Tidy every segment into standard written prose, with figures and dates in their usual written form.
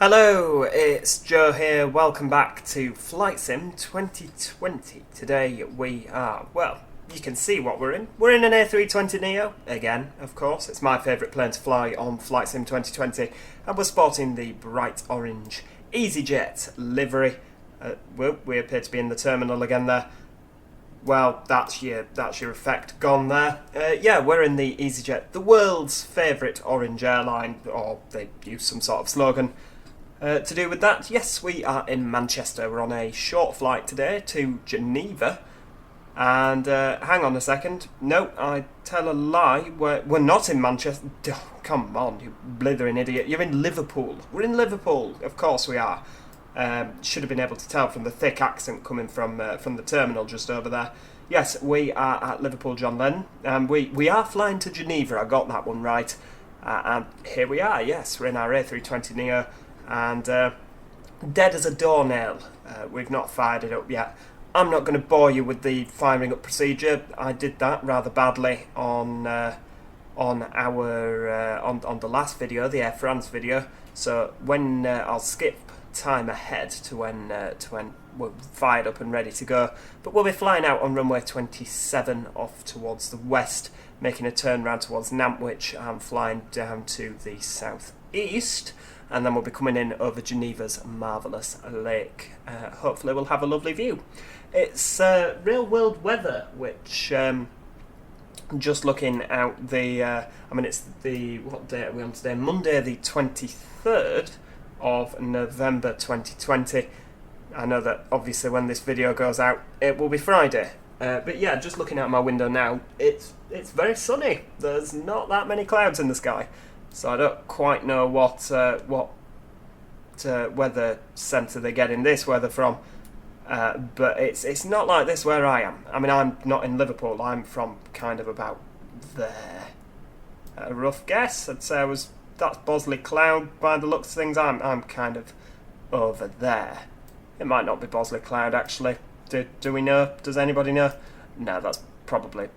Hello, it's Joe here. Welcome back to Flight Sim 2020. Today we are, well, you can see what we're in. We're in an A320NEO, again, of course. It's my favourite plane to fly on Flight Sim 2020. And we're sporting the bright orange EasyJet livery. We appear to be in the terminal again there. Well, that's your effect gone there. Yeah, we're in the EasyJet, the world's favourite orange airline, or they use some sort of slogan. To do with that, yes, we are in Manchester. We're on a short flight today to Geneva. And hang on a second. No, I tell a lie. We're not in Manchester. Oh, come on, you blithering idiot. You're in Liverpool. We're in Liverpool. Of course we are. Should have been able to tell from the thick accent coming from the terminal just over there. Yes, we are at Liverpool, John Lennon. We are flying to Geneva. I got that one right. And here we are. Yes, we're in our A320NEO. And dead as a doornail. We've not fired it up yet. I'm not going to bore you with the firing up procedure. I did that rather badly on the last video, the Air France video. So when I'll skip time ahead to when we're fired up and ready to go. But we'll be flying out on runway 27 off towards the west, making a turn round towards Nantwich and flying down to the southeast. And then we'll be coming in over Geneva's marvellous lake. Hopefully we'll have a lovely view. It's real world weather, which just looking out the it's the, what day are we on today? Monday the 23rd of November 2020. I know that obviously when this video goes out it will be Friday. But yeah, just looking out my window now, it's very sunny. There's not that many clouds in the sky. So I don't quite know what weather centre they're getting this weather from, but it's not like this where I am. I mean, I'm not in Liverpool. I'm from kind of about there. A rough guess, I'd say that's Bosley Cloud by the looks of things. I'm kind of over there. It might not be Bosley Cloud actually. Do we know? Does anybody know? No, that's probably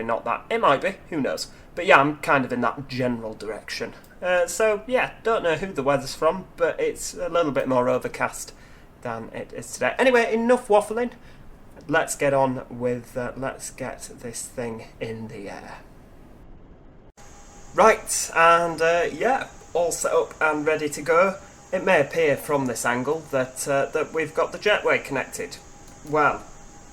not that. It might be, who knows. But yeah, I'm kind of in that general direction. So yeah, don't know who the weather's from, but it's a little bit more overcast than it is today. Anyway, enough waffling. Let's get on with, let's get this thing in the air. Right, and yeah, all set up and ready to go. It may appear from this angle that we've got the jetway connected. Well,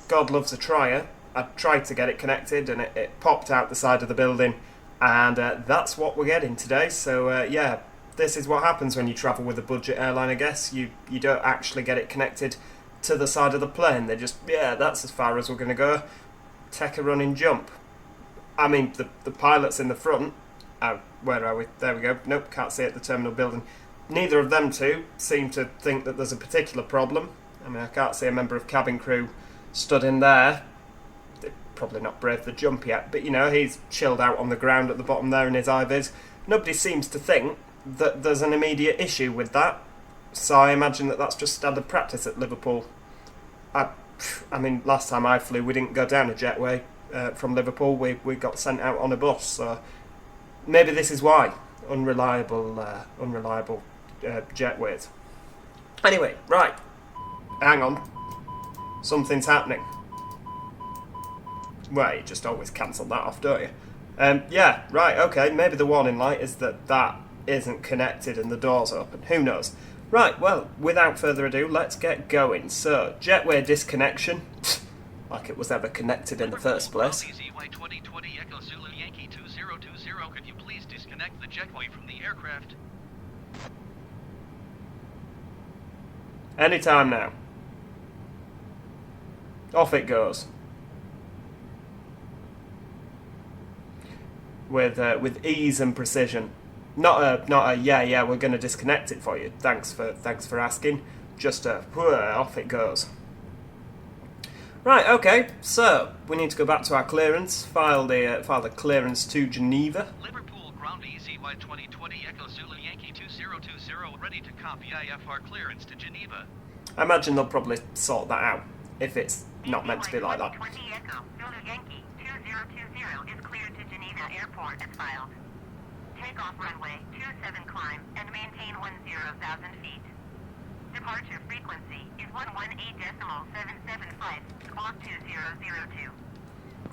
God loves a trier. I tried to get it connected and it popped out the side of the building, and that's what we're getting today. So yeah, this is what happens when you travel with a budget airline, I guess. You don't actually get it connected to the side of the plane. They just, yeah, that's as far as we're going to go. Take a running jump. I mean, the pilot's in the front. Where are we? There we go. Nope, can't see it, the terminal building. Neither of them two seem to think that there's a particular problem. I mean, I can't see a member of cabin crew stood in there. Probably not brave the jump yet, but you know, he's chilled out on the ground at the bottom there in his IVs. Nobody seems to think that there's an immediate issue with that, so I imagine that that's just standard practice at Liverpool. I mean, last time I flew, we didn't go down a jetway from Liverpool. We got sent out on a bus, so maybe this is why. Unreliable jetways. Anyway, right, hang on, something's happening. Well, you just always cancel that off, don't you? Yeah, right, okay, maybe the warning light is that isn't connected and the door's open. Who knows? Right, well, without further ado, let's get going. So, jetway disconnection. Like it was ever connected in the first place. EasyJet Echo Zulu Yankee 2020, could you please disconnect the jetway from the aircraft? Anytime now. Off it goes. With ease and precision. Not a yeah, we're going to disconnect it for you. Thanks for asking. Just off it goes. Right, okay. So we need to go back to our clearance. File the clearance to Geneva. Liverpool ground EasyJet 2020 Echo Zulu Yankee 2020, ready to copy IFR clearance to Geneva. I imagine they'll probably sort that out if it's not meant to be like that. Echo Zulu Yankee 2020 is cleared to Geneva Airport as filed. Takeoff runway 27 climb and maintain 10 vector. feet. Departure frequency is 118.775, squawk 2002.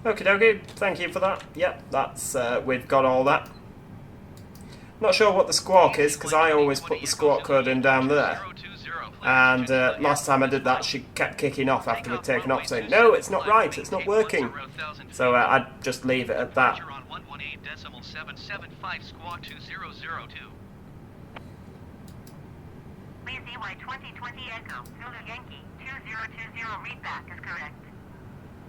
Okie dokie, thank you for that. Yep, that's, we've got all that. Not sure what the squawk is, because I always put the squawk code in down there. And last time I did that, she kept kicking off after we'd taken off, saying, no, it's not right, it's not working. So I'd just leave it at that. EasyJet 2020 Echo, Zulu Yankee 2020 readback is correct.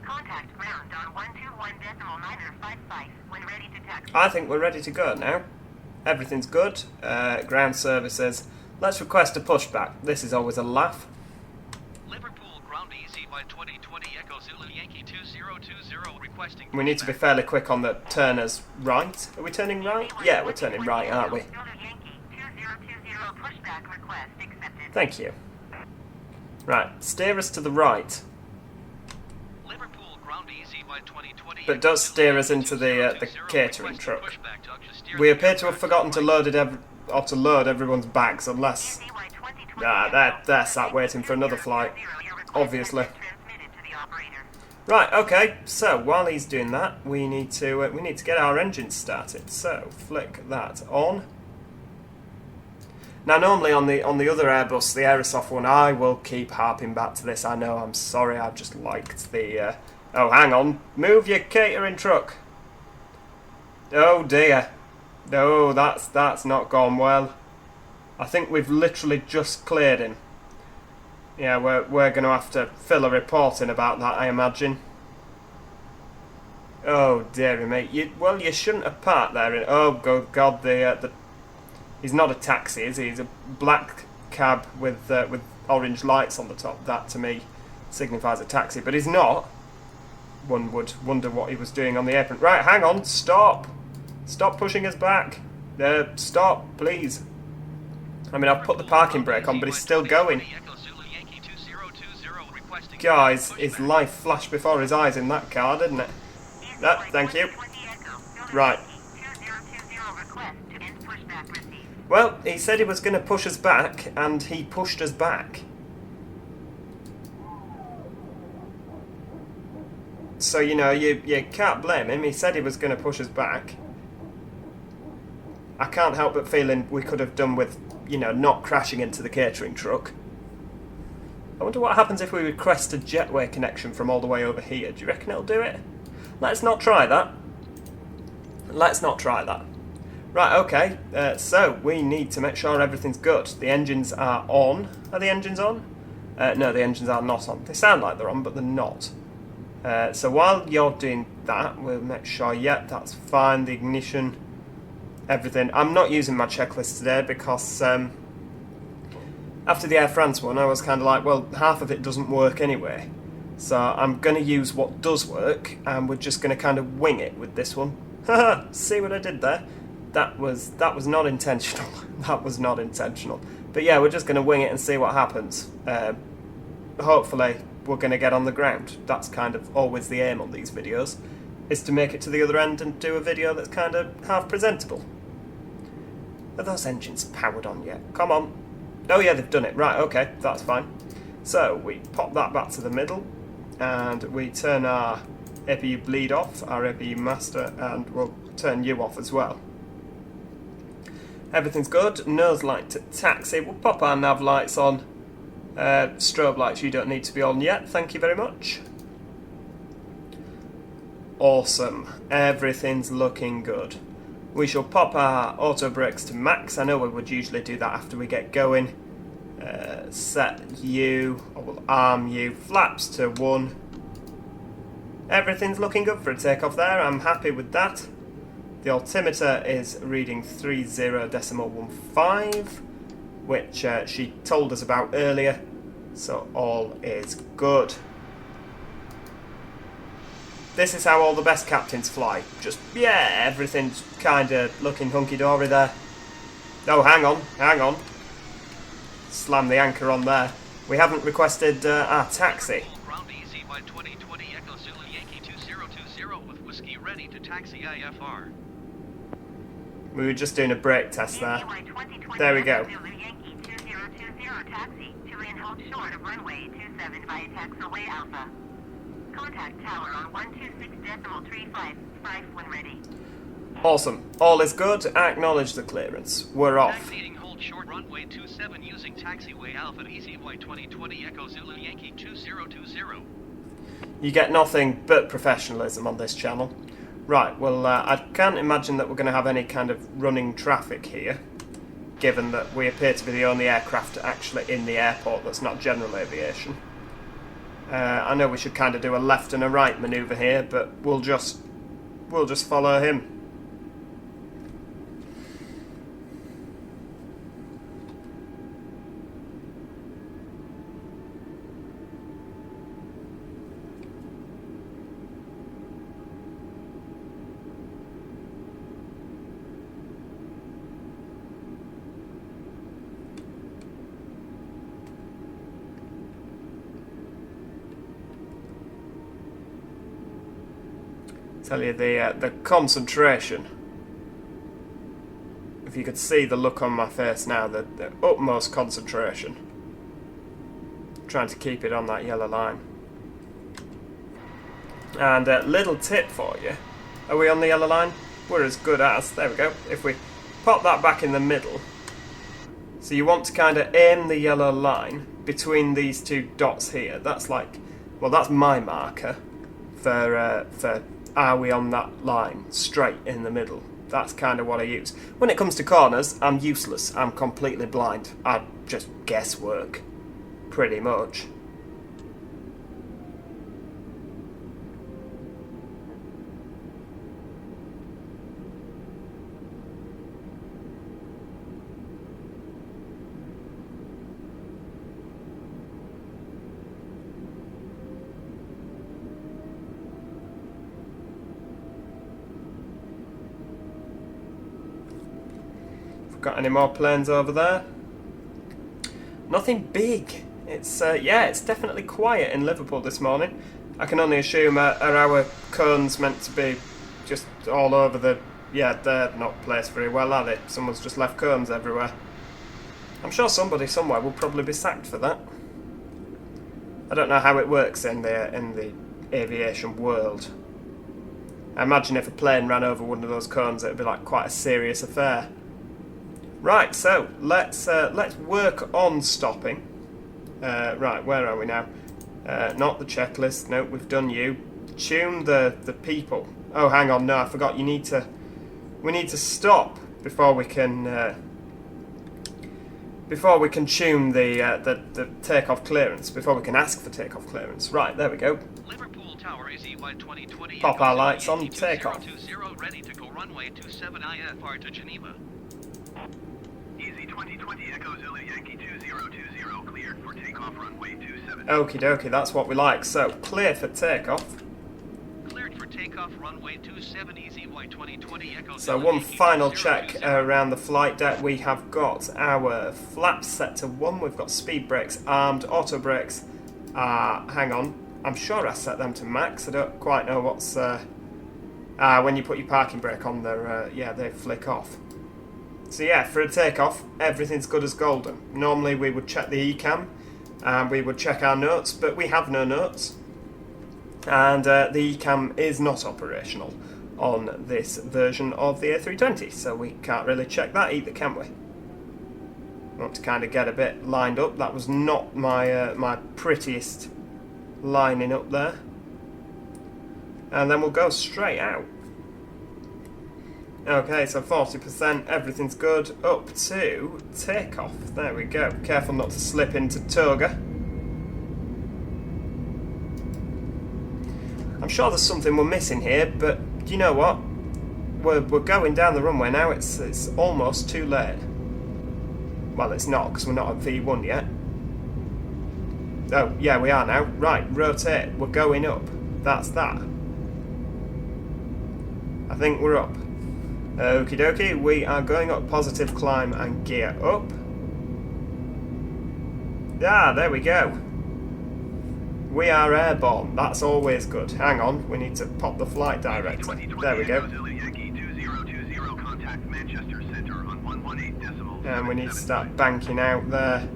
Contact ground on 121.955 when ready to taxi. I think we're ready to go now. Everything's good. Ground services. Let's request a pushback. This is always a laugh. Liverpool ground EasyJet 2020 Echo Zulu Yankee 2020 requesting. We need to be fairly quick on the turners right. Are we turning right? Yeah, we're turning right, aren't we? Zulu Yankee 2020 pushback request accepted. Thank you. Right, steer us to the right. Liverpool ground EasyJet 2020. But does steer us into the catering truck. We appear to have forgotten to load everyone's bags, unless they're sat waiting for another flight, obviously. Right, okay. So while he's doing that, we need to get our engines started. So flick that on. Now, normally on the other Airbus, the Aerosoft one, I will keep harping back to this. I know, I'm sorry. I just liked the. Oh, hang on. Move your catering truck. Oh dear. No, that's not gone well. I think we've literally just cleared him. Yeah, we're going to have to fill a report in about that, I imagine. Oh dearie me. You shouldn't have parked there. Oh God, he's not a taxi, is he? He's a black cab with orange lights on the top. That to me signifies a taxi, but he's not. One would wonder what he was doing on the apron. Right, hang on, stop. Stop pushing us back. Stop, please. I mean, I've put the parking brake on, but he's still going. Guys, his life flashed before his eyes in that car, didn't it? Thank you. Right. Well, he said he was going to push us back, and he pushed us back. So, you know, you can't blame him. He said he was going to push us back. I can't help but feeling we could have done with, you know, not crashing into the catering truck. I wonder what happens if we request a jetway connection from all the way over here. Do you reckon it'll do it? Let's not try that. Let's not try that. Right, okay. So, we need to make sure everything's good. The engines are on. Are the engines on? No, the engines are not on. They sound like they're on, but they're not. So while you're doing that, we'll make sure, yeah, that's fine. The ignition, everything. I'm not using my checklist today because after the Air France one, I was kind of like, well, half of it doesn't work anyway. So I'm going to use what does work, and we're just going to kind of wing it with this one. Haha, see what I did there? That was not intentional. That was not intentional. But yeah, we're just going to wing it and see what happens. Hopefully we're going to get on the ground. That's kind of always the aim on these videos, is to make it to the other end and do a video that's kind of half presentable. Are those engines powered on yet? Come on. Oh yeah, they've done it. Right, okay, that's fine. So we pop that back to the middle, and we turn our APU bleed off, our APU master, and we'll turn you off as well. Everything's good. Nose light to taxi. We'll pop our nav lights on. Strobe lights you don't need to be on yet, thank you very much. Awesome, everything's looking good. We shall pop our auto brakes to max. I know we would usually do that after we get going. Set you, or we'll arm you, flaps to 1. Everything's looking good for a takeoff there, I'm happy with that. The altimeter is reading 30.15, which she told us about earlier, so all is good. This is how all the best captains fly. Just, yeah, everything's kind of looking hunky-dory there. Oh, hang on. Slam the anchor on there. We haven't requested our taxi. Ground EasyJet 2020 Echo Zulu Yankee 2020 with whiskey ready to taxi IFR. We were just doing a brake test there. There we go. hold short of runway 27 via taxiway Alpha. Contact tower on 126.355 when ready. Awesome. All is good. Acknowledge the clearance. We're off. Taxiing hold short runway 27 using taxiway Alpha EasyJet 2020 Echo Zulu Yankee 2020. You get nothing but professionalism on this channel. Right, well, I can't imagine that we're going to have any kind of running traffic here, given that we appear to be the only aircraft actually in the airport that's not general aviation. I know we should kind of do a left and a right manoeuvre here, but we'll just follow him. Tell you the concentration. If you could see the look on my face now, the utmost concentration. Trying to keep it on that yellow line. And a little tip for you. Are we on the yellow line? We're as good as. There we go. If we pop that back in the middle. So you want to kind of aim the yellow line between these two dots here. That's like, well, that's my marker for are we on that line, straight in the middle. That's kind of what I use. When it comes to corners, I'm useless. I'm completely blind. I just guesswork, pretty much. Got any more planes over there? Nothing big. It's yeah, it's definitely quiet in Liverpool this morning. I can only assume are our cones meant to be just all over the... Yeah, they're not placed very well, are they? Someone's just left cones everywhere. I'm sure somebody somewhere will probably be sacked for that. I don't know how it works in the aviation world. I imagine if a plane ran over one of those cones, it would be like quite a serious affair. Right, so let's work on stopping. Right, where are we now? Not the checklist. No, we've done you. Tune the people. Oh, hang on. No, I forgot. We need to stop before we can tune the takeoff clearance. Before we can ask for takeoff clearance. Right, there we go. Liverpool Tower EasyJet 2020 Pop our lights on. Takeoff. 2020 ready to go runway 27 IFR to Geneva. Easy 2020 Echo Zulu Yankee 2020 cleared for takeoff runway 27. Okie dokie, that's what we like. So, clear for takeoff. Cleared for takeoff runway 27 EasyJet 2020 Echo Zulu. So one Yankee final 2020. check around the flight deck. We have got our flaps set to 1. We've got speed brakes armed. Auto brakes, hang on. I'm sure I set them to max. I don't quite know what's... when you put your parking brake on, yeah, they flick off. So yeah, for a takeoff, everything's good as golden. Normally we would check the ECAM, and we would check our notes, but we have no notes. And the ECAM is not operational on this version of the A320, so we can't really check that either, can we? Want to kind of get a bit lined up. That was not my my prettiest lining up there. And then we'll go straight out. Okay, so 40%, everything's good, up to takeoff. There we go. Careful not to slip into toga. I'm sure there's something we're missing here, but you know what? We're going down the runway now. It's almost too late. Well, it's not, because we're not at V1 yet. Oh, yeah, we are now. Right, rotate. We're going up. That's that. I think we're up. Okie dokie, we are going up, positive climb and gear up. Ah, there we go. We are airborne, that's always good. Hang on, we need to pop the flight director. There we go. And we need to start banking out there.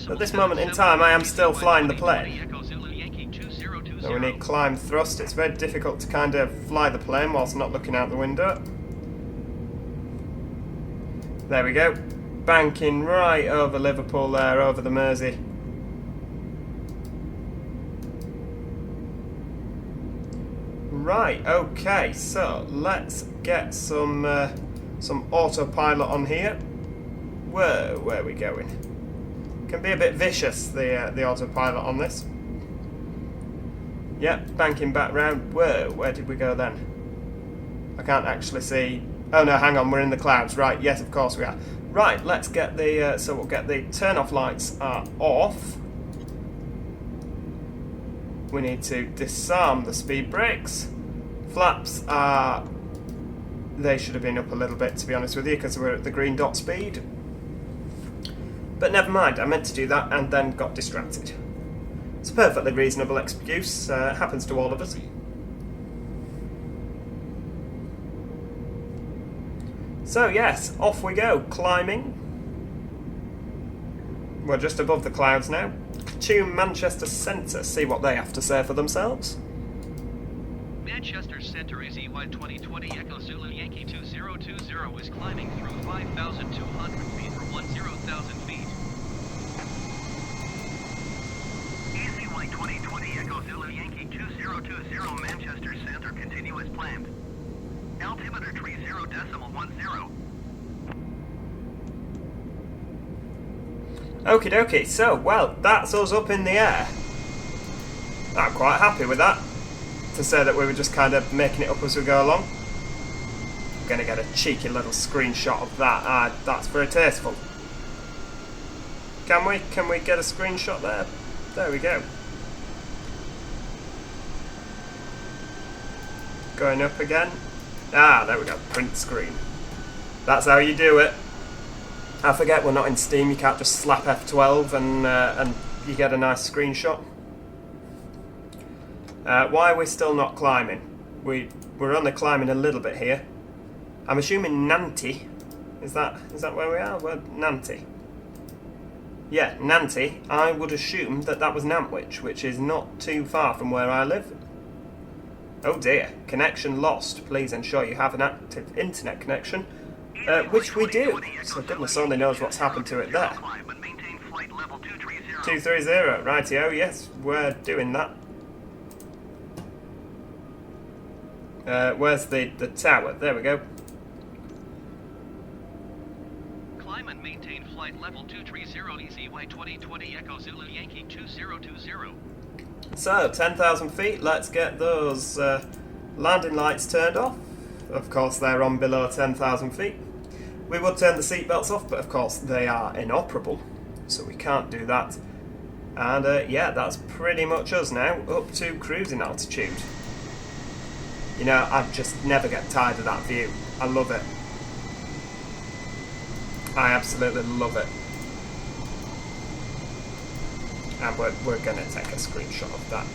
At this moment in time, I am still flying the plane. So we need climb thrust. It's very difficult to kind of fly the plane whilst not looking out the window. There we go. Banking right over Liverpool there, over the Mersey. Right, okay, so let's get some autopilot on here. Whoa, where are we going? Can be a bit vicious, the autopilot on this. Yep, banking back round. Whoa, where did we go then? I can't actually see. Oh no, hang on, we're in the clouds. Right, yes, of course we are. Right, let's get the, so we'll get the turn-off lights are off. We need to disarm the speed brakes. Flaps are, they should have been up a little bit, to be honest with you, because we're at the green dot speed. But never mind, I meant to do that and then got distracted. It's a perfectly reasonable excuse, happens to all of us. So yes, off we go, climbing. We're just above the clouds now. To Manchester Centre, see what they have to say for themselves. Manchester Centre EasyJet 2020 Echo Zulu Yankee 2020 is climbing through 5,200 feet for 10,000 feet. EasyJet 2020 Echo Zulu Yankee 2020 Manchester Centre continue as planned. Altimeter 30.10. Okie dokie, so, well, that's us up in the air. I'm quite happy with that. To say that we were just kind of making it up as we go along. I'm going to get a cheeky little screenshot of that. That's very tasteful. Can we? Can we get a screenshot there? There we go. Going up again. There we go, print screen. That's how you do it. I forget we're not in Steam, you can't just slap F12 and you get a nice screenshot. Why are we still not climbing? We're only climbing a little bit here. I'm assuming Nantwich. Is that where we are? We're Nantwich. Yeah, Nantwich. I would assume that was Nantwich, which is not too far from where I live. Oh dear, connection lost. Please ensure you have an active internet connection. Which we do. So goodness only knows what's happened to it there. 230, rightio, yes, we're doing that. Where's the tower? There we go. Climb and maintain flight level 230 EasyJet 2020 Echo Zulu Yankee 2020. So, 10,000 feet, let's get those landing lights turned off. Of course, they're on below 10,000 feet. We would turn the seatbelts off, but of course they are inoperable, so we can't do that. And yeah, that's pretty much us now, up to cruising altitude. You know, I just never get tired of that view. I love it. I absolutely love it. And we're going to take a screenshot of that.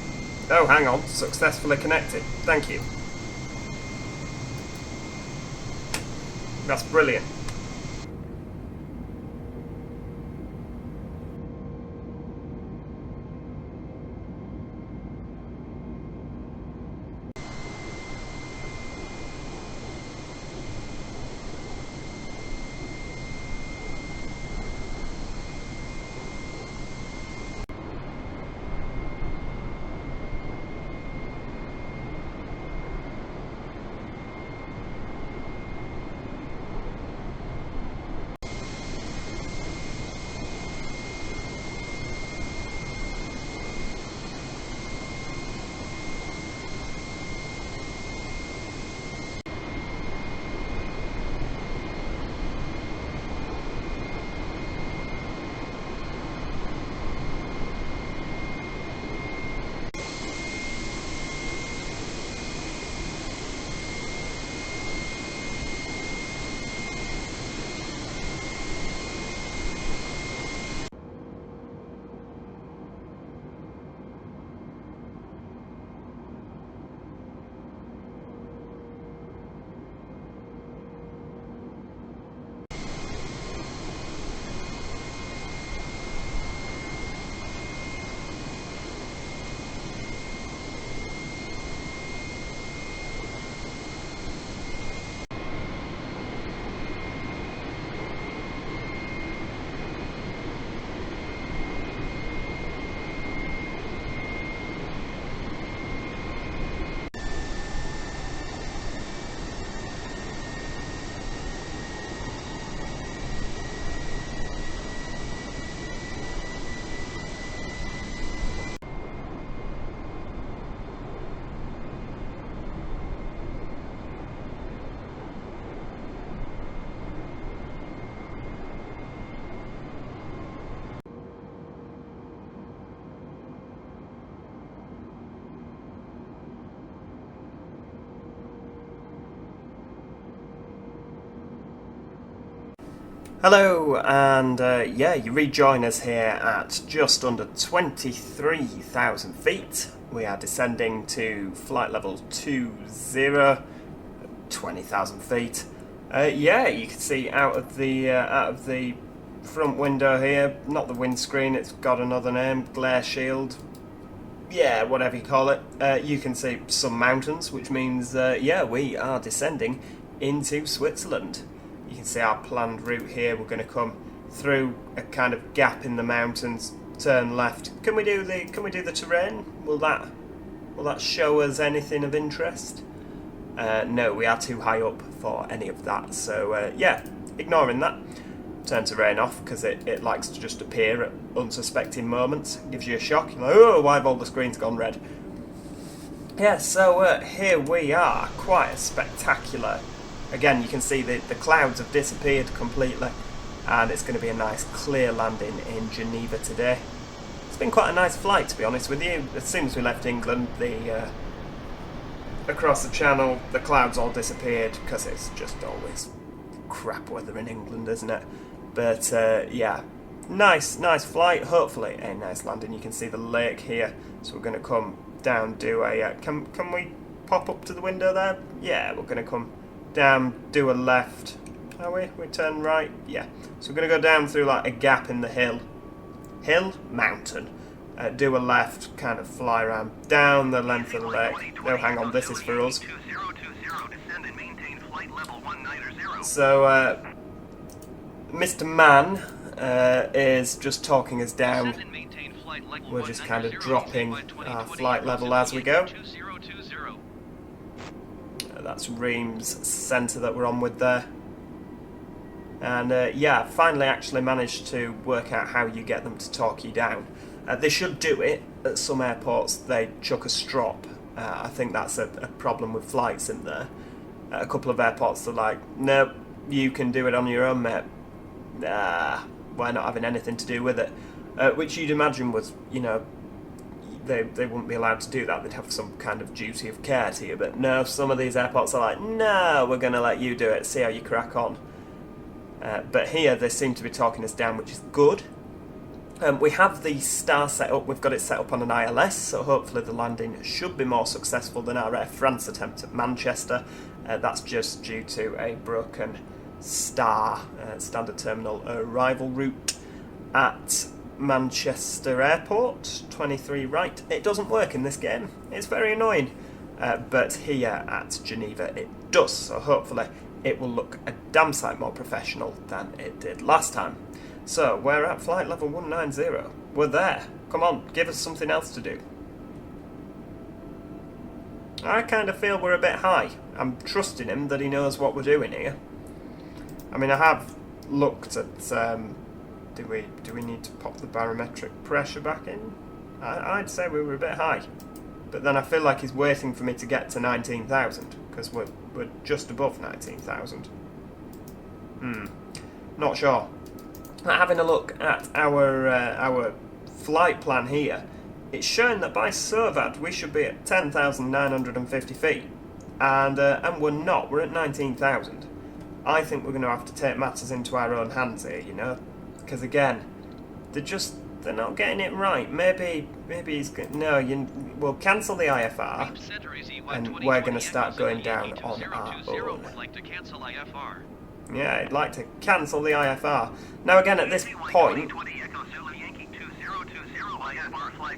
Oh, hang on. Successfully connected. Thank you. That's brilliant. Hello, and yeah, you rejoin us here at just under 23,000 feet. We are descending to flight level 20,000 feet. Yeah, you can see out of the front window here, not the windscreen, it's got another name, glare shield. Yeah, whatever you call it. You can see some mountains, which means yeah, we are descending into Switzerland. You can see our planned route here. We're going to come through a kind of gap in the mountains, turn left. Can we do the terrain? Will that show us anything of interest? No, we are too high up for any of that. So yeah, ignoring that. Turn terrain off because it likes to just appear at unsuspecting moments. Gives you a shock. You're like, oh, why have all the screens gone red? Yeah, so here we are. Quite a spectacular. Again, you can see the clouds have disappeared completely, and it's going to be a nice clear landing in Geneva today. It's been quite a nice flight, to be honest with you. As soon as we left England, across the channel, the clouds all disappeared because it's just always crap weather in England, isn't it? But yeah, nice flight. Hopefully a nice landing. You can see the lake here, so we're going to come down. Do a can we pop up to the window there? Yeah, we're going to come down, do a left. Are we? We turn right. Yeah. So we're going to go down through like a gap in the mountain. Do a left, kind of fly around down the length of the lake. No, hang on, this is for us. So Mr. Man is just talking us down. We're just kind of dropping our flight level as we go. That's Reims centre that we're on with there. And yeah, finally actually managed to work out how you get them to talk you down. They should do it. At some airports they chuck a strop. I think that's a problem with flights in there. A couple of airports are like, nope, you can do it on your own, mate. We're not having anything to do with it. Which you'd imagine was, you know, they wouldn't be allowed to do that. They'd have some kind of duty of care to you. But no, some of these airports are like, no, we're going to let you do it, see how you crack on. But here they seem to be talking us down, which is good. We have the star set up. We've got it set up on an ILS, so hopefully the landing should be more successful than our Air France attempt at Manchester. That's just due to a broken star, standard terminal arrival route at Manchester Airport, 23 right. It doesn't work in this game. It's very annoying. But here at Geneva it does, so hopefully it will look a damn sight more professional than it did last time. So we're at flight level 190. We're there. Come on, give us something else to do. I kind of feel we're a bit high. I'm trusting him that he knows what we're doing here. I mean, I have looked at... Do we need to pop the barometric pressure back in? I'd say we were a bit high. But then I feel like he's waiting for me to get to 19,000, because we're just above 19,000. Not sure. Having a look at our flight plan here, it's showing that by SOVAD we should be at 10,950 feet, and we're not. We're at 19,000. I think we're going to have to take matters into our own hands here, you know, because again, they're not getting it right. Maybe he's we'll cancel the IFR, and we're going to start going down on our own. Yeah, I'd like to cancel the IFR. Now again, at this point, flight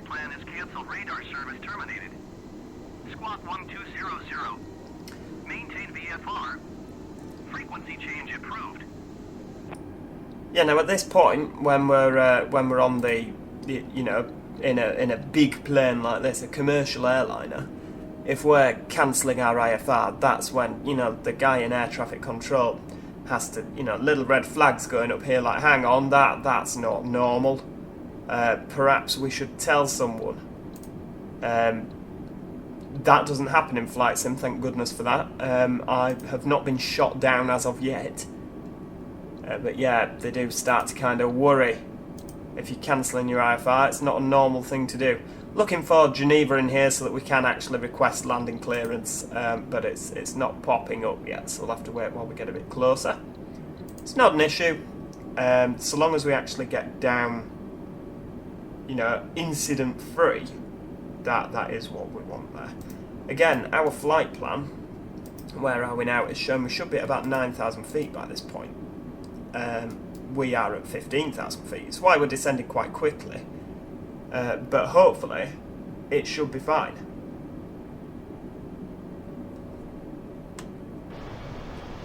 plan is canceled. Radar service terminated. Squawk 1200. Maintain VFR. Frequency change approved. yeah. Now at this point, when we're on the you know, in a big plane like this, a commercial airliner, if we're cancelling our IFR, that's when, you know, the guy in air traffic control has to, you know, little red flags going up here like, hang on, that's not normal. Perhaps we should tell someone. That doesn't happen in flight sim, thank goodness for that. I have not been shot down as of yet. But yeah, they do start to kind of worry if you're cancelling your IFR. It's not a normal thing to do. Looking for Geneva in here so that we can actually request landing clearance, but it's not popping up yet, so we'll have to wait while we get a bit closer. It's not an issue. So long as we actually get down, you know, incident free, that is what we want there. Again, our flight plan, where are we now, is shown we should be at about 9,000 feet by this point. We are at 15,000 feet. It's why we're descending quite quickly. But hopefully, it should be fine.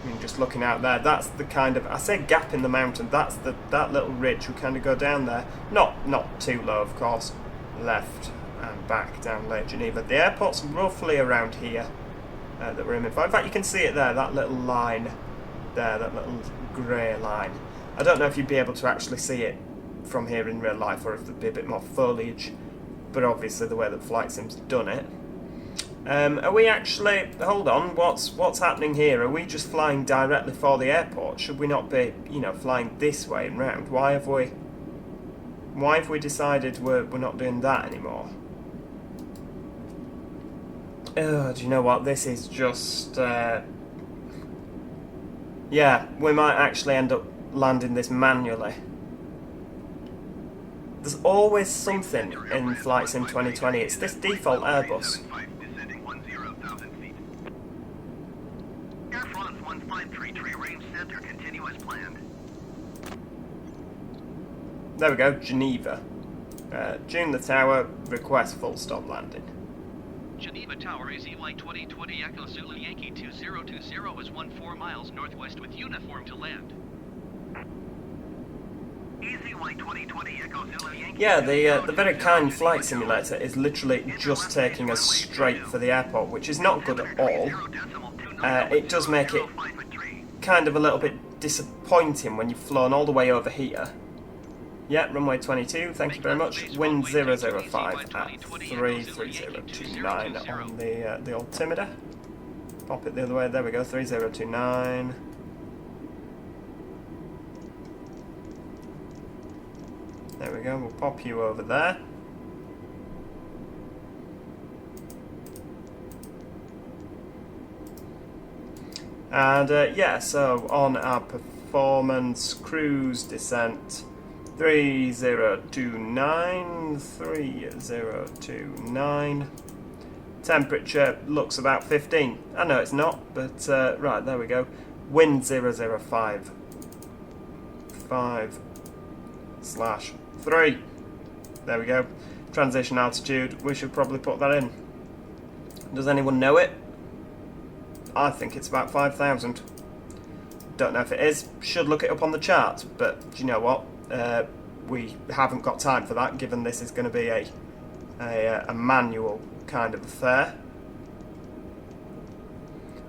I mean, just looking out there, that's the kind of, I say gap in the mountain, that's that little ridge. We kind of go down there, not too low, of course, left and back down Lake Geneva. The airport's roughly around here that we're aiming for. In fact, you can see it there, that little line there, that little grey line. I don't know if you'd be able to actually see it from here in real life, or if there'd be a bit more foliage, but obviously the way that Flight Sim's done it. Are we actually, hold on, what's happening here? Are we just flying directly for the airport? Should we not be, you know, flying this way and round? Why have we decided we're not doing that anymore? Oh, do you know what? This is just, yeah, we might actually end up landing this manually. There's always something in Flight Sim 2020. It's this default Airbus. Air France 1533, range center, continue as planned. There we go, Geneva. Tune the tower, request full stop landing. Geneva Tower, EasyJet Echo Zulu Yankee 2020 is 14 miles northwest with uniform to land. EasyJet 2020 Echo Zulu Yankee. Yeah, the very kind flight simulator is literally just taking us straight for the airport, which is not good at all. It does make it kind of a little bit disappointing when you've flown all the way over here. Yeah, runway 22, thank you very much. Wind 005 at 33029 on the altimeter. Pop it the other way, there we go, 3029. There we go, we'll pop you over there. And yeah, so on our performance, cruise descent, 3029. Temperature looks about 15. I know it's not, but right, there we go. Wind 005. 5/3. There we go. Transition altitude, we should probably put that in. Does anyone know it? I think it's about 5,000. Don't know if it is. Should look it up on the chart, but do you know what? We haven't got time for that, given this is going to be a manual kind of affair.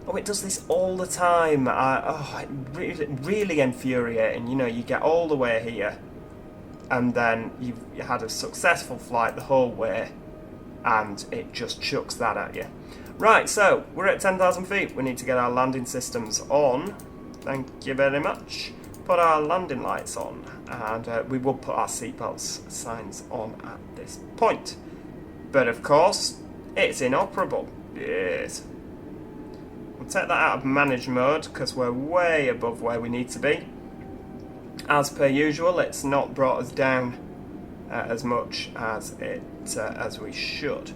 Oh, it does this all the time. Really infuriating. You know, you get all the way here, and then you had a successful flight the whole way, and it just chucks that at you. Right, so we're at 10,000 feet. We need to get our landing systems on. Thank you very much. Put our landing lights on, and we will put our seatbelts signs on at this point. But of course, it's inoperable. Yes. We'll take that out of manage mode because we're way above where we need to be. As per usual, it's not brought us down as much as as we should.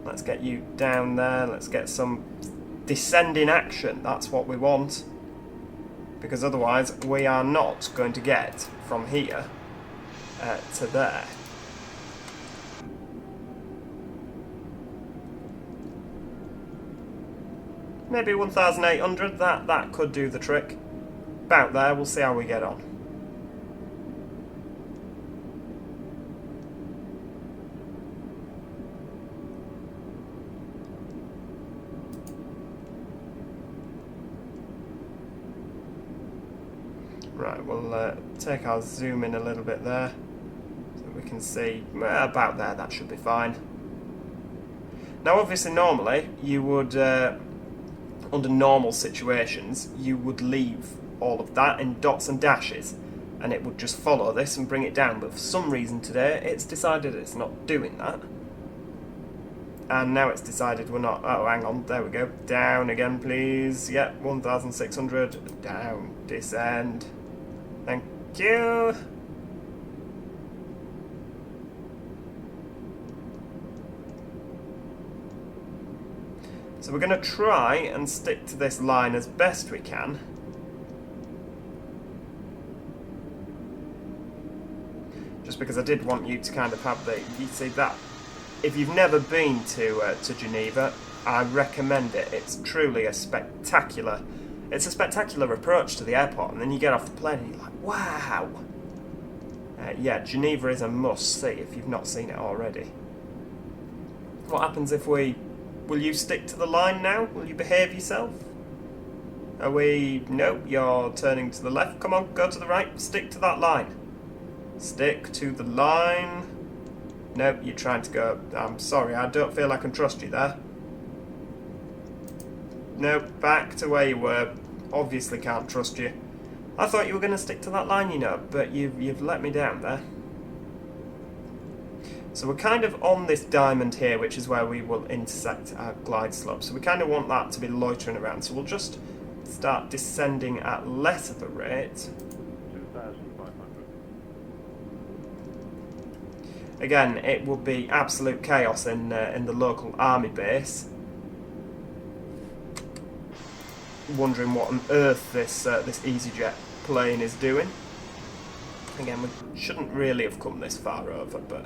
Let's get you down there. Let's get some descending action. That's what we want. Because otherwise, we are not going to get from here to there. Maybe 1,800. That could do the trick. About there. We'll see how we get on. Right, we'll take our zoom in a little bit there, so we can see about there. That should be fine. Now, obviously, normally you would, under normal situations, you would leave all of that in dots and dashes, and it would just follow this and bring it down. But for some reason today, it's decided it's not doing that, and now it's decided we're not. Oh, hang on, there we go. Down again, please. Yep, 1,600. Down, descend. Thank you. So we're going to try and stick to this line as best we can. Just because I did want you to kind of have the, you see that, if you've never been to Geneva, I recommend it. It's truly a spectacular, it's a spectacular approach to the airport, and then you get off the plane and you're like, wow. Yeah, Geneva is a must-see if you've not seen it already. What happens if we... Will you stick to the line now? Will you behave yourself? Are we... No, you're turning to the left. Come on, go to the right. Stick to that line. Stick to the line. Nope, you're trying to go... I'm sorry, I don't feel I can trust you there. Nope, back to where you were. Obviously can't trust you. I thought you were going to stick to that line, you know, but you've let me down there. So we're kind of on this diamond here, which is where we will intersect our glide slope. So we kind of want that to be loitering around. So we'll just start descending at less of a rate. 2,500. Again, it would be absolute chaos in the local army base. Wondering what on earth this EasyJet plane is doing. Again, we shouldn't really have come this far over, but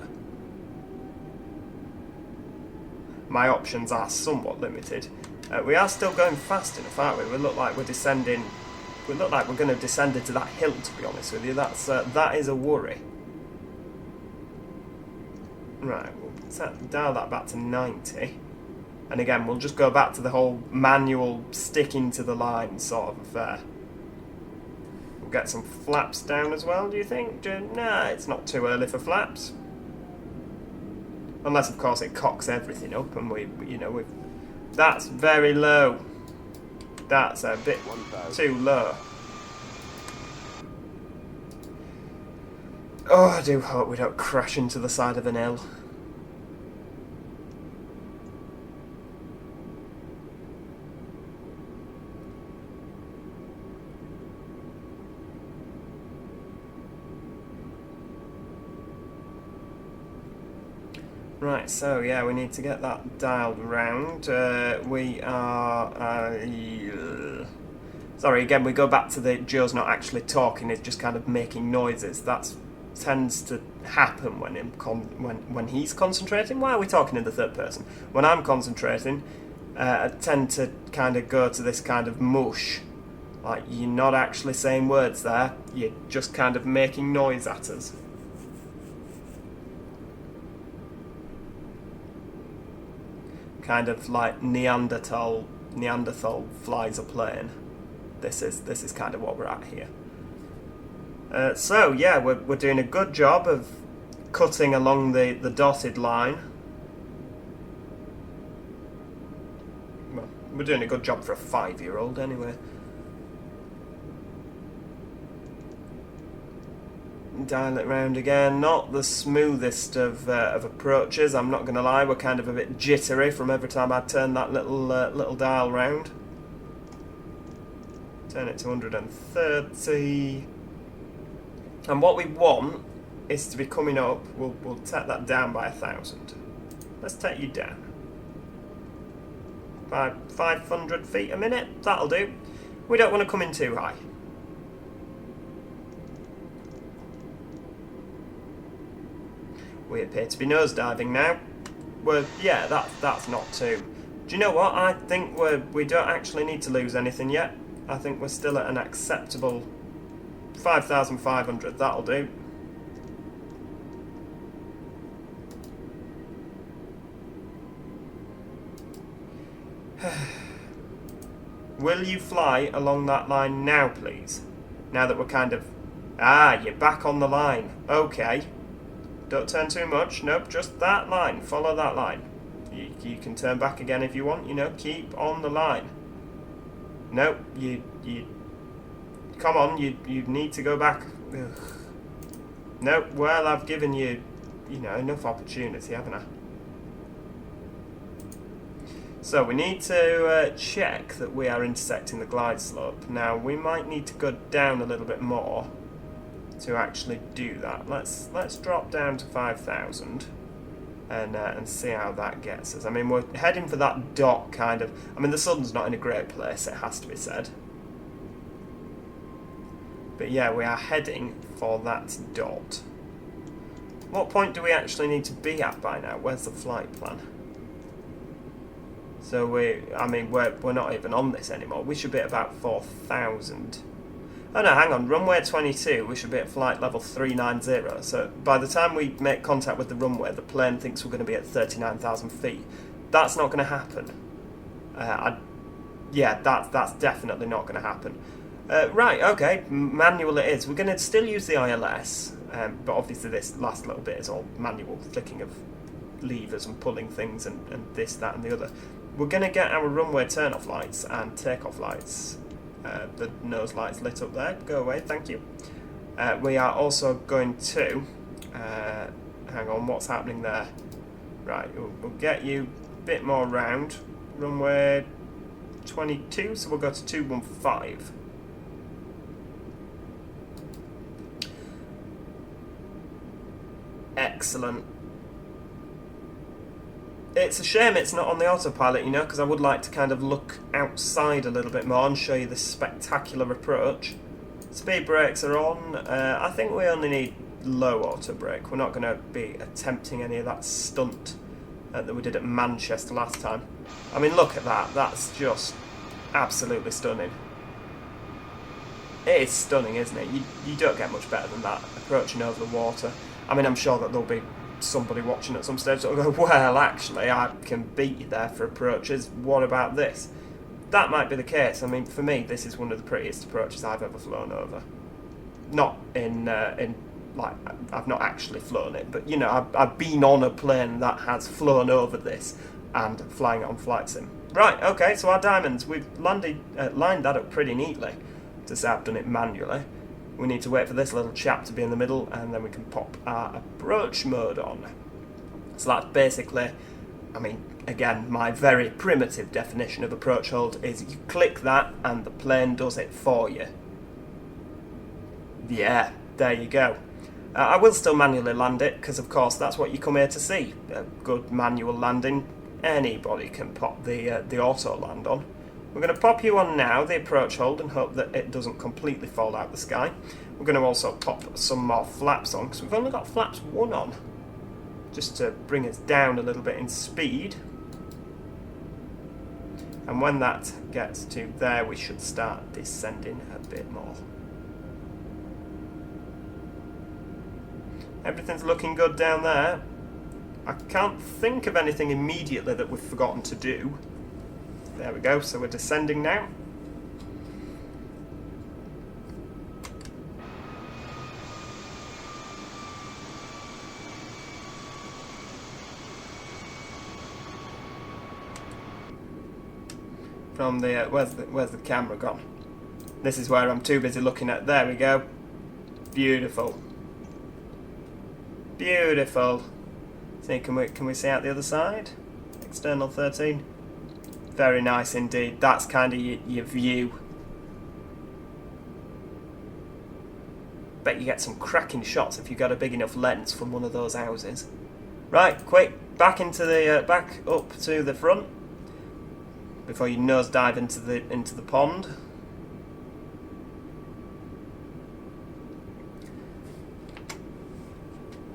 my options are somewhat limited. We are still going fast enough, aren't we? We look like we're descending. We look like we're going to descend into that hill. To be honest with you, that is a worry. Right, we'll dial that back to 90. And again, we'll just go back to the whole manual sticking to the line sort of affair. We'll get some flaps down as well, do you think? Nah, it's not too early for flaps. Unless, of course, it cocks everything up and we've... That's very low. That's a bit too low. Oh, I do hope we don't crash into the side of an hill. Right, so yeah, we need to get that dialed round. We are... sorry, again, we go back to the Joe's not actually talking, it's just kind of making noises. That tends to happen when he's concentrating. Why are we talking in the third person? When I'm concentrating, I tend to kind of go to this kind of mush. Like, you're not actually saying words there, you're just kind of making noise at us. Kind of like Neanderthal flies a plane. This is kind of what we're at here. So yeah, we're doing a good job of cutting along the dotted line. Well, we're doing a good job for a 5-year-old anyway. Dial it round again. Not the smoothest of approaches. I'm not going to lie. We're kind of a bit jittery from every time I turn that little dial round. Turn it to 130. And what we want is to be coming up. We'll take that down by 1,000. Let's take you down. 500 feet a minute. That'll do. We don't want to come in too high. We appear to be nosediving now. Yeah, that's not too... Do you know what? I think we don't actually need to lose anything yet. I think we're still at an acceptable 5,500. That'll do. Will you fly along that line now, please? Now that we're kind of... Ah, you're back on the line. Okay. Don't turn too much. Nope, just that line. Follow that line. You can turn back again if you want. Keep on the line. Nope, you come on. You need to go back. Ugh. Nope. Well, I've given you, enough opportunity, haven't I? So we need to check that we are intersecting the glide slope. Now we might need to go down a little bit more. to actually do that. Let's drop down to 5,000 and see how that gets us. I mean, we're heading for that dot kind of. I mean, the sun's not in a great place, it has to be said. But yeah, we are heading for that dot. What point do we actually need to be at by now? Where's the flight plan? So we're not even on this anymore. We should be at about 4,000. Oh no, hang on. Runway 22, we should be at flight level 390. So by the time we make contact with the runway, the plane thinks we're going to be at 39,000 feet. That's not going to happen. Yeah, that's definitely not going to happen. Right, okay, manual it is. We're going to still use the ILS, but obviously this last little bit is all manual flicking of levers and pulling things and this, that and the other. We're going to get our runway turn-off lights and take-off lights. The nose lights lit up there. Go away, thank you. We are also going to... hang on, what's happening there? Right, we'll get you a bit more round. Runway 22, so we'll go to 215. Excellent. It's a shame it's not on the autopilot, you know, because I would like to kind of look outside a little bit more and show you this spectacular approach. Speed brakes are on. I think we only need low auto brake. We're not going to be attempting any of that stunt that we did at Manchester last time. I mean, look at that. That's just absolutely stunning. It is stunning, isn't it? You don't get much better than that, approaching over the water. I mean, I'm sure that there'll be somebody watching at some stage that'll go, well, actually, I can beat you there for approaches. What about this? That might be the case. I mean, for me, this is one of the prettiest approaches I've ever flown over. Not in like, I've not actually flown it, but, you know, I've been on a plane that has flown over this and flying it on flight sim. Right, okay, so our diamonds, we've lined that up pretty neatly to say I've done it manually. We need to wait for this little chap to be in the middle, and then we can pop our approach mode on. So that's basically, I mean, again, my very primitive definition of approach hold is you click that and the plane does it for you. Yeah, there you go. I will still manually land it, because of course that's what you come here to see. A good manual landing, anybody can pop the auto land on. We're going to pop you on now, the approach hold, and hope that it doesn't completely fall out the sky. We're going to also pop some more flaps on, because we've only got flaps 1 on, just to bring us down a little bit in speed. And when that gets to there, we should start descending a bit more. Everything's looking good down there. I can't think of anything immediately that we've forgotten to do. There we go, so we're descending now. From the, where's the camera gone? This is where I'm too busy looking at, there we go. Beautiful. Beautiful. See, can we see out the other side? External 13. Very nice indeed. That's kind of your view. Bet you get some cracking shots if you got a big enough lens from one of those houses. Right, quick, back into the back up to the front before you nosedive into the pond.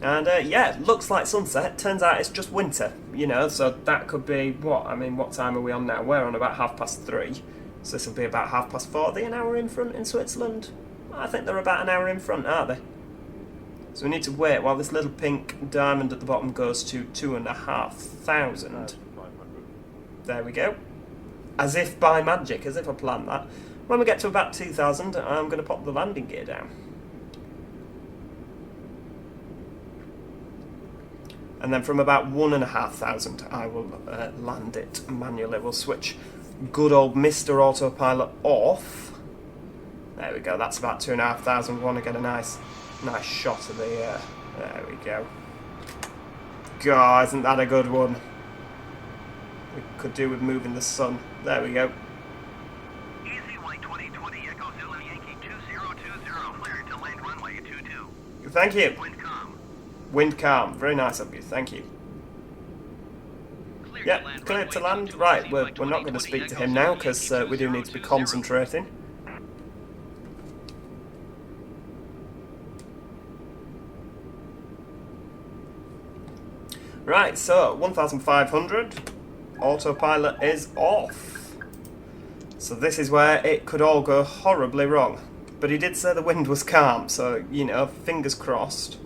And yeah, looks like sunset. Turns out it's just winter, you know, so that could be, what? I mean, what time are we on now? We're on about 3:30, so this will be about 4:30. Are they an hour in front in Switzerland? I think they're about an hour in front, aren't they? So we need to wait while this little pink diamond at the bottom goes to 2,500. There we go. As if by magic, as if I planned that. When we get to about 2,000, I'm going to pop the landing gear down. And then from about 1,500, I will land it manually. We'll switch good old Mr. Autopilot off. There we go. That's about 2,500. We want to get a nice shot of the. There we go. God, isn't that a good one? We could do with moving the sun. There we go. Easy White 2020 Echo Zulu Yankee 2020, cleared to land runway 22. Thank you. Wind calm. Wind calm. Very nice of you. Thank you. Clear Yeah, to land, clear to runway land. 22 Right, easy we're by not going to 2020 speak to Echo him now Zulu because Yankee we do need to be 2020. concentrating. Right, so 1,500. Autopilot is off. So this is where it could all go horribly wrong. But he did say the wind was calm, so, you know, fingers crossed.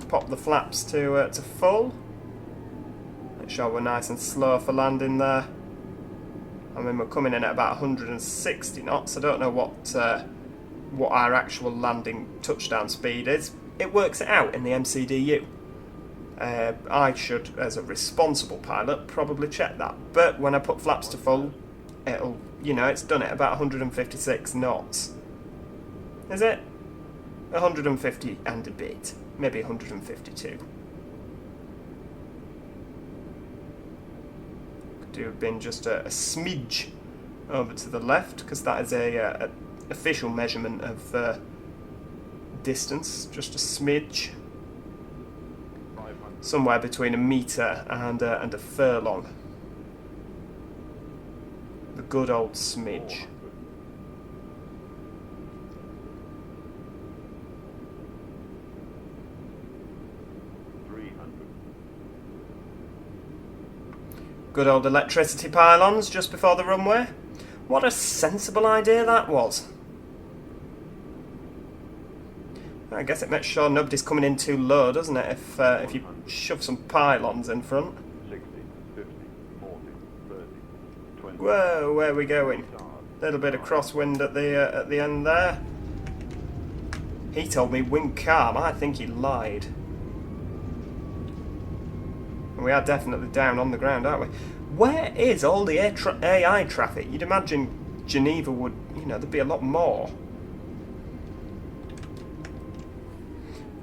Pop the flaps to full. Make sure we're nice and slow for landing there. I mean, we're coming in at about 160 knots. I don't know what our actual landing touchdown speed is. It works it out in the MCDU. I should, as a responsible pilot, probably check that. But when I put flaps to full, it'll, you know, it's done it about 156 knots. Is it? 150 and a bit. Maybe 152. Could do have been just a smidge over to the left, because that is a official measurement of distance. Just a smidge. Somewhere between a metre and a furlong. The good old smidge. Good old electricity pylons just before the runway. What a sensible idea that was. I guess it makes sure nobody's coming in too low, doesn't it, if you shove some pylons in front. 60, 50, 40, 30, 20. Whoa, where are we going? A little bit of crosswind at the end there. He told me wind calm. I think he lied. We are definitely down on the ground, aren't we? Where is all the AI traffic? You'd imagine Geneva would, you know, there'd be a lot more.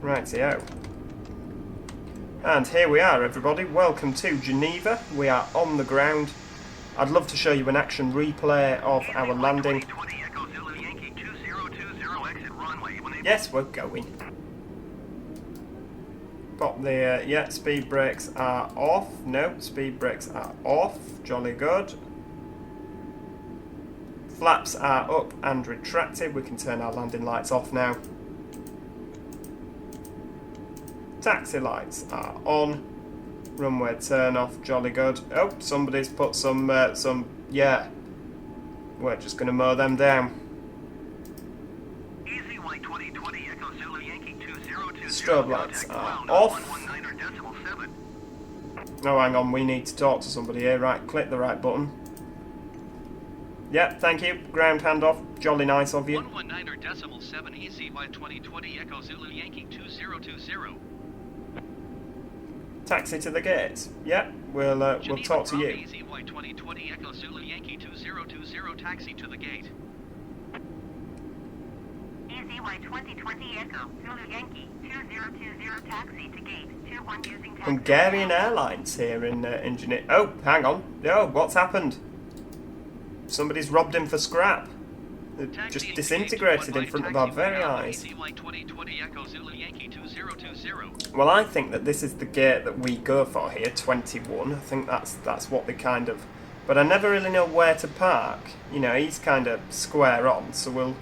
Rightio. And here we are, everybody. Welcome to Geneva. We are on the ground. I'd love to show you an action replay of our landing. 2020 Echo Zulu Yankee 2020 exit runway. Yes, we're going. Pop the, yeah, speed brakes are off. No, speed brakes are off. Jolly good. Flaps are up and retracted. We can turn our landing lights off now. Taxi lights are on. Runway turn off. Jolly good. Oh, somebody's put some, yeah. We're just going to mow them down. Easy White 2020 Echo Zulu Yankee 2020. Strobe lights are ground off. 119.7. Oh, hang on, we need to talk to somebody here. Right, click the right button. Yep, thank you. Ground handoff. Jolly nice of you. 119.7 Easy White 2020 Echo Zulu Yankee 2020. Taxi to the gate. Yep, we'll talk to you. Easy White 2020 Echo Zulu Yankee 2020 taxi to the gate. Easy White 2020 Echo Zulu Yankee 2020 taxi to gate 21 using taxi. Hungarian Airlines here in Geneva. Oh, hang on. Oh, what's happened? Somebody's robbed him for scrap. It just disintegrated in front of our very eyes. Well, I think that this is the gate that we go for here, 21. I think that's what they kind of... But I never really know where to park. You know, he's kind of square on, so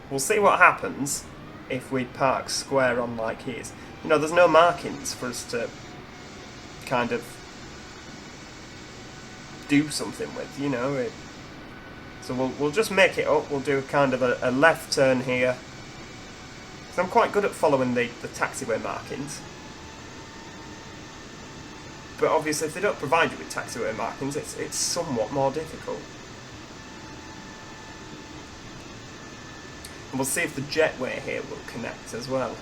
we'll see what happens if we park square on like he is. You know, there's no markings for us to kind of do something with, you know. So we'll just make it up. We'll do kind of a left turn here. So I'm quite good at following the taxiway markings. But obviously if they don't provide you with taxiway markings, it's somewhat more difficult. And we'll see if the jetway here will connect as well.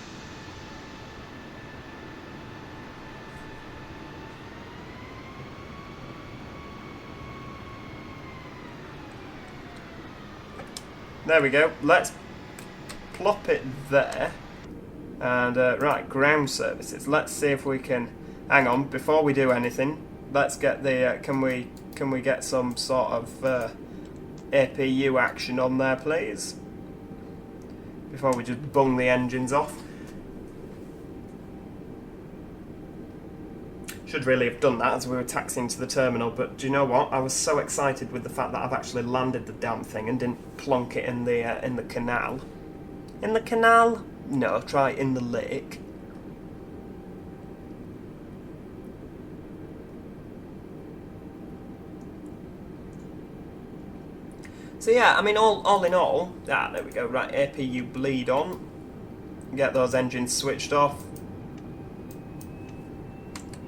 There we go. Let's plop it there. And right, ground services. Let's see if we can. Hang on, before we do anything, let's get the. Can we get some sort of APU action on there, please? before we just bung the engines off. Should really have done that as we were taxiing to the terminal, but do you know what? I was so excited with the fact that I've actually landed the damn thing and didn't plonk it in the canal. In the canal? No, try in the lake. So yeah, I mean, all in all, there we go. Right, APU bleed on. Get those engines switched off.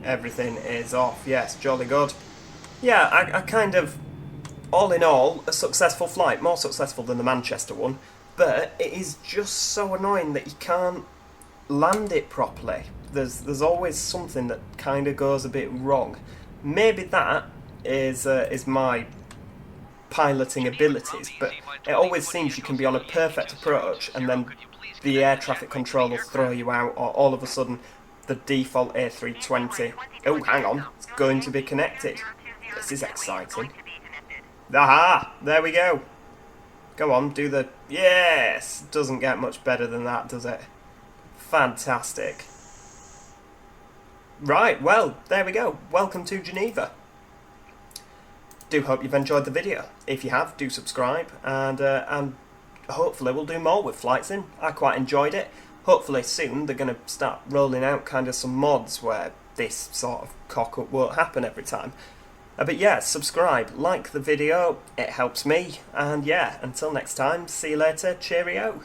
Everything is off. Yes, jolly good. Yeah, I kind of, all in all, a successful flight. More successful than the Manchester one. But it is just so annoying that you can't land it properly. There's always something that kind of goes a bit wrong. Maybe that is my piloting abilities, but it always seems you can be on a perfect approach and then the air traffic control will throw you out, or all of a sudden the default A320, oh hang on, it's going to be connected. This is exciting. Aha! There we go. Go on, do the... Yes! Doesn't get much better than that, does it? Fantastic. Right, well, there we go. Welcome to Geneva. Do hope you've enjoyed the video. If you have, do subscribe, and hopefully we'll do more with Flight Sim. I quite enjoyed it. Hopefully soon they're going to start rolling out kind of some mods where this sort of cock-up won't happen every time. But yeah, subscribe, like the video, it helps me, and yeah, until next time, see you later, cheerio.